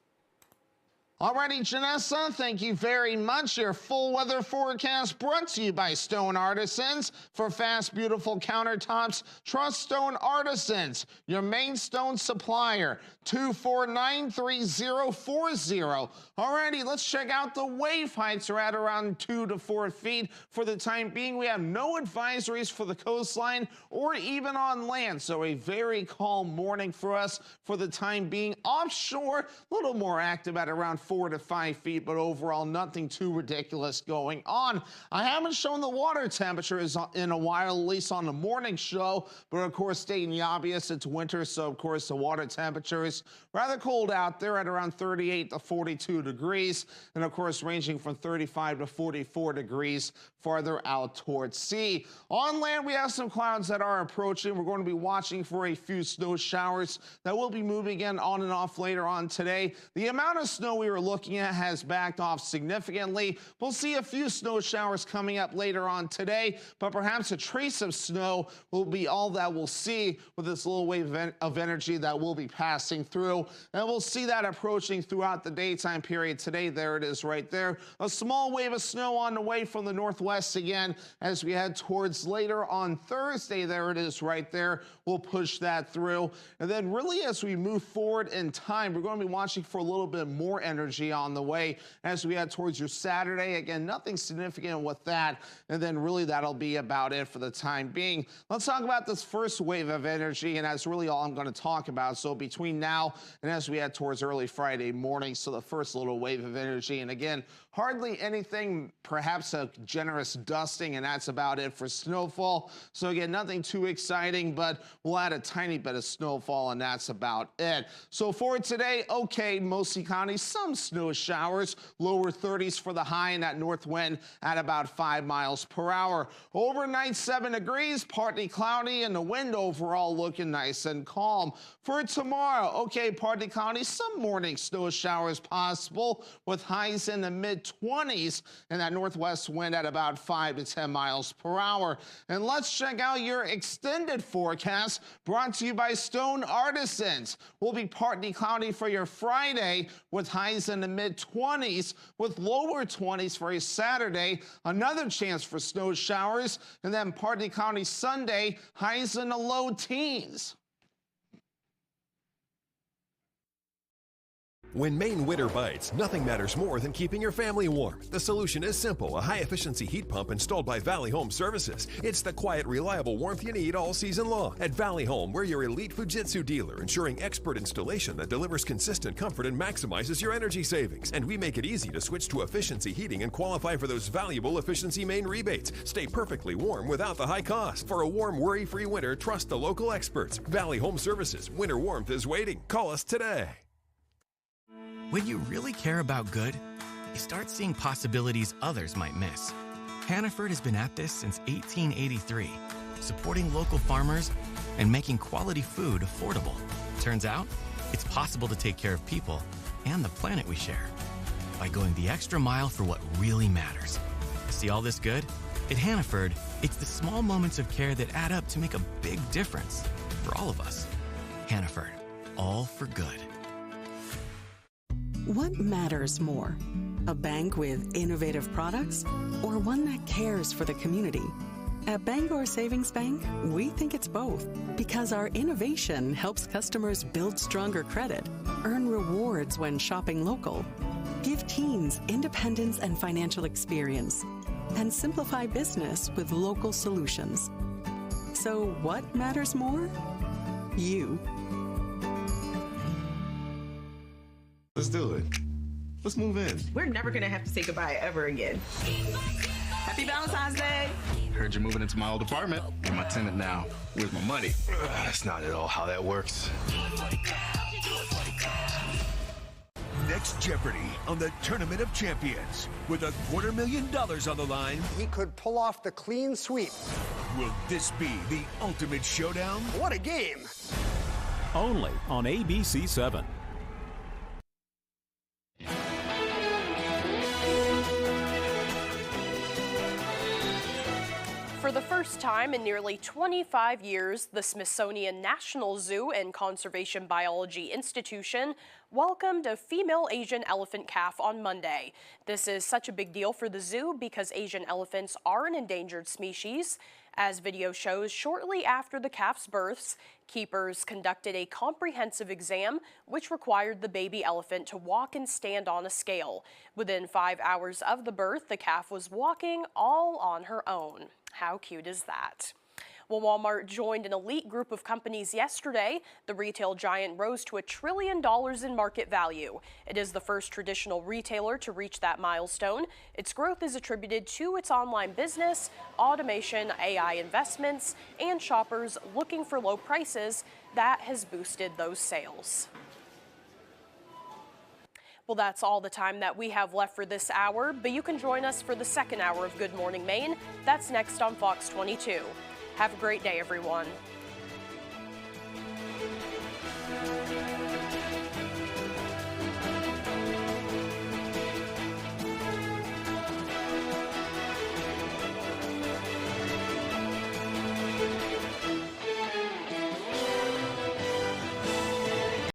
Alrighty, Janessa, thank you very much. Your full weather forecast brought to you by Stone Artisans. For fast, beautiful countertops, trust Stone Artisans, your main stone supplier. 2493040. Alrighty, let's check out the wave heights are at around 2 to 4 feet. For the time being, we have no advisories for the coastline or even on land, so a very calm morning for us for the time being. Offshore, a little more active at around 4 to 5 feet, but overall nothing too ridiculous going on. I haven't shown the water temperatures in a while, at least on the morning show, but of course stating the obvious, it's winter, so of course the water temperature is rather cold out there at around 38 to 42 degrees, and of course ranging from 35 to 44 degrees farther out towards sea. On land, we have some clouds that are approaching. We're going to be watching for a few snow showers that will be moving in on and off later on today. The amount of snow we were looking at has backed off significantly. We'll see a few snow showers coming up later on today, but perhaps a trace of snow will be all that we'll see with this little wave of energy that will be passing through. And we'll see that approaching throughout the daytime period today. There it is right there. A small wave of snow on the way from the northwest again as we head towards later on Thursday. There it is right there. We'll push that through. And then really as we move forward in time, we're going to be watching for a little bit more energy on the way as we head towards your Saturday. Again, nothing significant with that. And then really that'll be about it for the time being. Let's talk about this first wave of energy, and that's really all I'm going to talk about. So between now and as we head towards early Friday morning, so the first little wave of energy, and again, hardly anything, perhaps a generous dusting, and that's about it for snowfall. So again, nothing too exciting, but we'll add a tiny bit of snowfall, and that's about it. So for today, okay, mostly cloudy, some snow showers, lower 30s for the high, and that north wind at about 5 miles per hour. Overnight, 7 degrees, partly cloudy, and the wind overall looking nice and calm. For tomorrow, okay, partly cloudy, some morning snow showers possible with highs in the mid-20s, and that northwest wind at about 5 to 10 miles per hour. And let's check out your extended forecast brought to you by Stone Artisans. Will be partly cloudy for your Friday with highs in the mid-20s with lower 20s for a Saturday. Another chance for snow showers, and then partly cloudy Sunday, highs in the low teens. When Maine winter bites, nothing matters more than keeping your family warm. The solution is simple, a high-efficiency heat pump installed by Valley Home Services. It's the quiet, reliable warmth you need all season long. At Valley Home, we're your elite Fujitsu dealer, ensuring expert installation that delivers consistent comfort and maximizes your energy savings. And we make it easy to switch to efficiency heating and qualify for those valuable Efficiency Maine rebates. Stay perfectly warm without the high cost. For a warm, worry-free winter, trust the local experts. Valley Home Services. Winter warmth is waiting. Call us today. When you really care about good, you start seeing possibilities others might miss. Hannaford has been at this since 1883, supporting local farmers and making quality food affordable. Turns out, it's possible to take care of people and the planet we share by going the extra mile for what really matters. See all this good? At Hannaford, it's the small moments of care that add up to make a big difference for all of us. Hannaford, all for good. What matters more? A bank with innovative products or one that cares for the community? At Bangor Savings Bank, we think it's both because our innovation helps customers build stronger credit, earn rewards when shopping local, give teens independence and financial experience, and simplify business with local solutions. So what matters more? You. Let's do it. Let's move in. We're never gonna have to say goodbye ever again. Happy Valentine's Day. Heard you're moving into my old apartment. You're my tenant now. Where's my money? That's not at all how that works. Next Jeopardy on the Tournament of Champions. With $250,000 on the line, we could pull off the clean sweep. Will this be the ultimate showdown? What a game! Only on ABC 7. For the first time in nearly 25 years, the Smithsonian National Zoo and Conservation Biology Institution welcomed a female Asian elephant calf on Monday. This is such a big deal for the zoo because Asian elephants are an endangered species. As video shows, shortly after the calf's births, keepers conducted a comprehensive exam which required the baby elephant to walk and stand on a scale. Within 5 hours of the birth, the calf was walking all on her own. How cute is that? Well, Walmart joined an elite group of companies yesterday. The retail giant rose to $1 trillion in market value. It is the first traditional retailer to reach that milestone. Its growth is attributed to its online business, automation, AI investments, and shoppers looking for low prices. That has boosted those sales. Well, that's all the time that we have left for this hour, but you can join us for the second hour of Good Morning Maine. That's next on Fox 22. Have a great day, everyone.